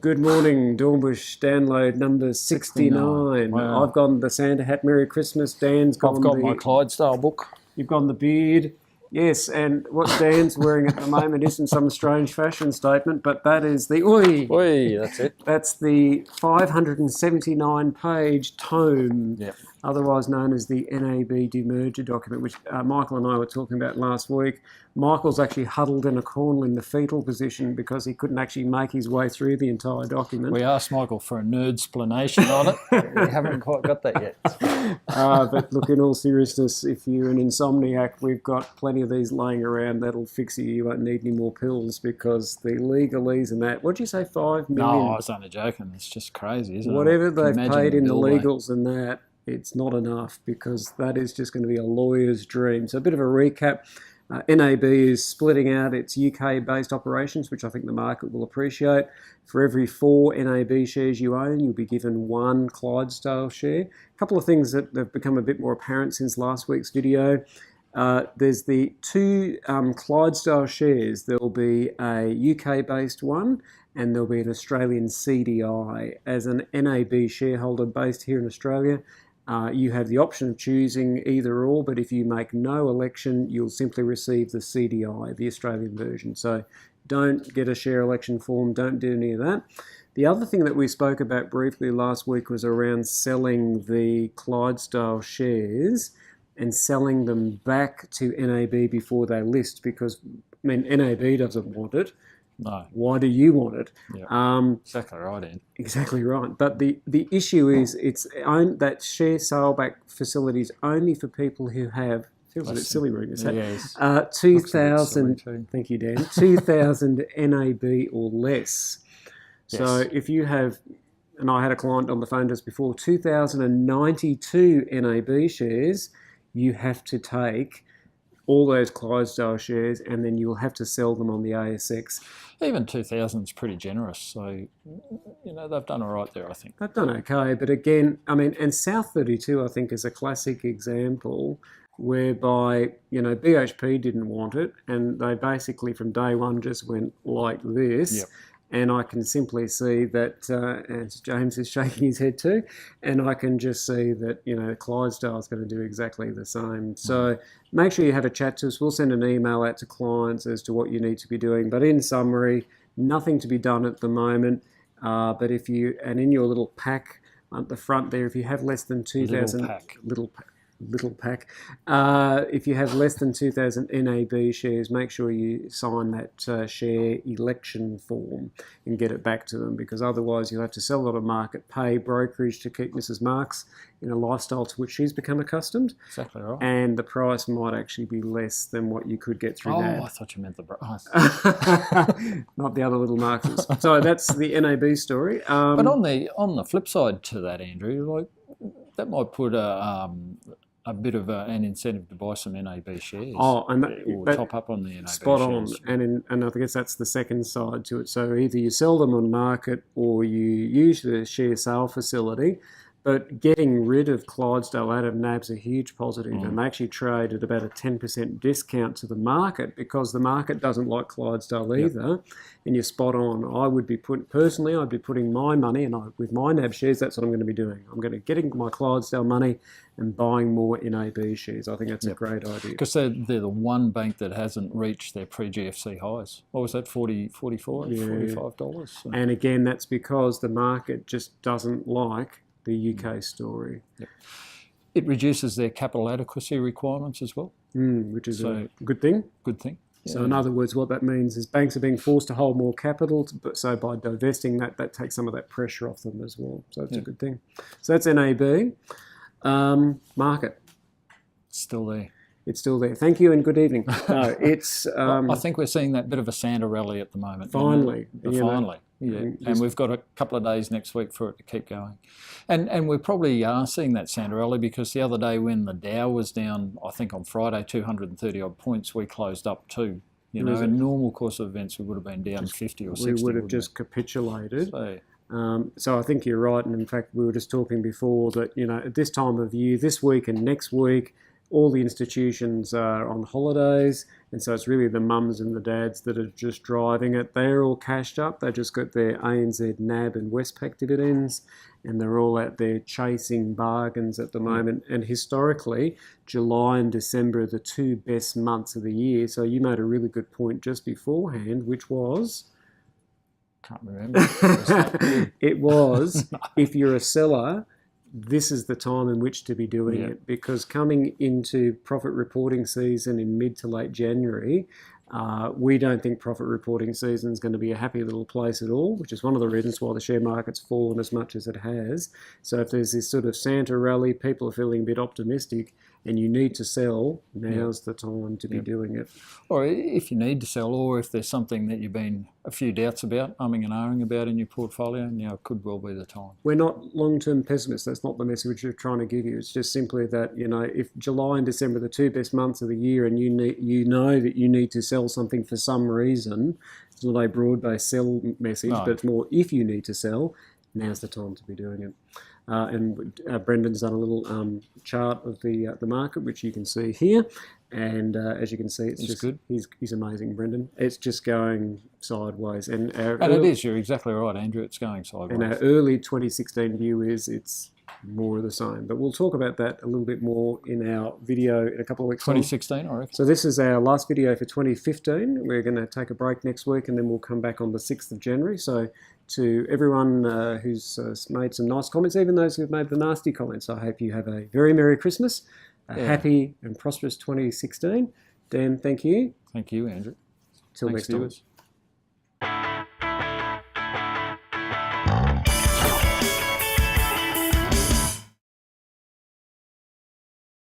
Good morning, Dornbush download number 69. Wow. I've gone the Santa hat, Merry Christmas. Dan's gone I've got my Clydesdale book. You've gone the beard. Yes, and what Dan's wearing at the moment isn't some strange fashion statement, but that is the Oi, that's it. That's the 579-page tome, Yep. otherwise known as the NAB demerger document, which Michael and I were talking about last week. Michael's actually huddled in a corner in the fetal position because he couldn't actually make his way through the entire document. We asked Michael for a nerd explanation on it. We haven't quite got that yet. But look, in all seriousness, if you're an insomniac, we've got plenty of these laying around. That'll fix you. You won't need any more pills because the legalese and that, what'd you say, 5 million? No, I was only joking. It's just crazy, isn't Whatever it? they've paid in the legals and that, it's not enough because that is just going to be a lawyer's dream. So a bit of a recap. NAB is splitting out its UK-based operations, which I think the market will appreciate. For every 4 NAB shares you own, you'll be given 1 Clydesdale share. A couple of things that have become a bit more apparent since last week's video. There's the 2 Clydesdale shares. There'll be a UK-based one and there'll be an Australian CDI. As an NAB shareholder based here in Australia, you have the option of choosing either or, but if you make no election, you'll simply receive the CDI, the Australian version. So don't get a share election form, don't do any of that. The other thing that we spoke about briefly last week was around selling the Clydesdale shares and selling them back to NAB before they list because, I mean, NAB doesn't want it. No. Why do you want it? Yeah. Exactly right, Ian. Exactly right. But the issue is that share sale back facility is only for people who have, feels a bit silly reading this. Yes. 2,000, thank you, Dan, 2,000 NAB or less. Yes. So if you have, and I had a client on the phone just before, 2,092 NAB shares, you have to take all those Clydesdale shares and then you'll have to sell them on the ASX. Even 2,000 is pretty generous, so, you know, they've done all right there, I think. They've done okay, but again, I mean, and South 32, I think, is a classic example whereby, you know, BHP didn't want it and they basically from day one just went like this. Yep. And I can simply see that, as James is shaking his head too, and I can just see that, you know, Clydesdale is going to do exactly the same. So make sure you have a chat to us. We'll send an email out to clients as to what you need to be doing. But in summary, nothing to be done at the moment. But if you, and in your little pack at the front there, if you have less than 2,000... Little pack. If you have less than 2,000 NAB shares, make sure you sign that share election form and get it back to them because otherwise you'll have to sell a lot of market, pay brokerage to keep Mrs. Marks in a lifestyle to which she's become accustomed. Exactly right. And the price might actually be less than what you could get through NAB. I thought you meant the price. Not the other little markers. So that's the NAB story. But on the flip side to that, Andrew, like that might put a bit of an incentive to buy some NAB shares. Oh, and or top up on the NAB spot shares. on, and I guess that's the second side to it. So either you sell them on market or you use the share sale facility. But getting rid of Clydesdale out of NAB's a huge positive, and they actually trade at about a 10% discount to the market because the market doesn't like Clydesdale either. Yep. And you're spot on. I would be personally, I'd be putting my money, and with my NAB shares, that's what I'm going to be doing. I'm going to getting my Clydesdale money and buying more NAB shares. I think that's a great idea. Because they're the one bank that hasn't reached their pre-GFC highs. What was that, $45? So. And again, that's because the market just doesn't like the UK story. Yep. It reduces their capital adequacy requirements as well. Which is a good thing. Good thing. Yeah. So in other words, what that means is banks are being forced to hold more capital, so by divesting that takes some of that pressure off them as well. So it's a good thing. So that's NAB. Market. Still there. It's still there. Thank you and good evening. No, it's. I think we're seeing that bit of a Santa rally at the moment. Finally. Finally. Yeah. And we've got a couple of days next week for it to keep going. And we probably are seeing that Santa rally because the other day when the Dow was down, I think on Friday, 230 odd points, we closed up too. You know, in normal course of events, we would have been down 50 or 60. We would have just capitulated. So I think you're right. And in fact, we were just talking before that, you know, at this time of year, this week and next week, all the institutions are on holidays, and so it's really the mums and the dads that are just driving it. They're all cashed up. They just got their ANZ, NAB and Westpac dividends, and they're all out there chasing bargains at the moment. And historically, July and December are the two best months of the year. So you made a really good point just beforehand, which was... Can't remember. It was, if you're a seller, this is the time in which to be doing it, because coming into profit reporting season in mid to late January, we don't think profit reporting season is going to be a happy little place at all, which is one of the reasons why the share market's fallen as much as it has. So if there's this sort of Santa rally, people are feeling a bit optimistic, and you need to sell, now's the time to be doing it. Or if you need to sell, or if there's something that you've been a few doubts about, umming and ahhing about in your portfolio, it could well be the time. We're not long-term pessimists. That's not the message we're trying to give you. It's just simply that, if July and December are the two best months of the year, and you know that you need to sell something for some reason, it's not a broad-based sell message, but it's more if you need to sell, now's the time to be doing it. And Brendan's done a little chart of the market, which you can see here. And as you can see, it's just good. He's amazing, Brendan. It's just going sideways. And it is. You're exactly right, Andrew. It's going sideways. And our early 2016 view is it's more of the same. But we'll talk about that a little bit more in our video in a couple of weeks. 2016, I reckon. So this is our last video for 2015. We're going to take a break next week, and then we'll come back on the 6th of January. So to everyone who's made some nice comments, even those who've made the nasty comments, I hope you have a very Merry Christmas, a happy and prosperous 2016. Dan, thank you. Thank you, Andrew. Till next time.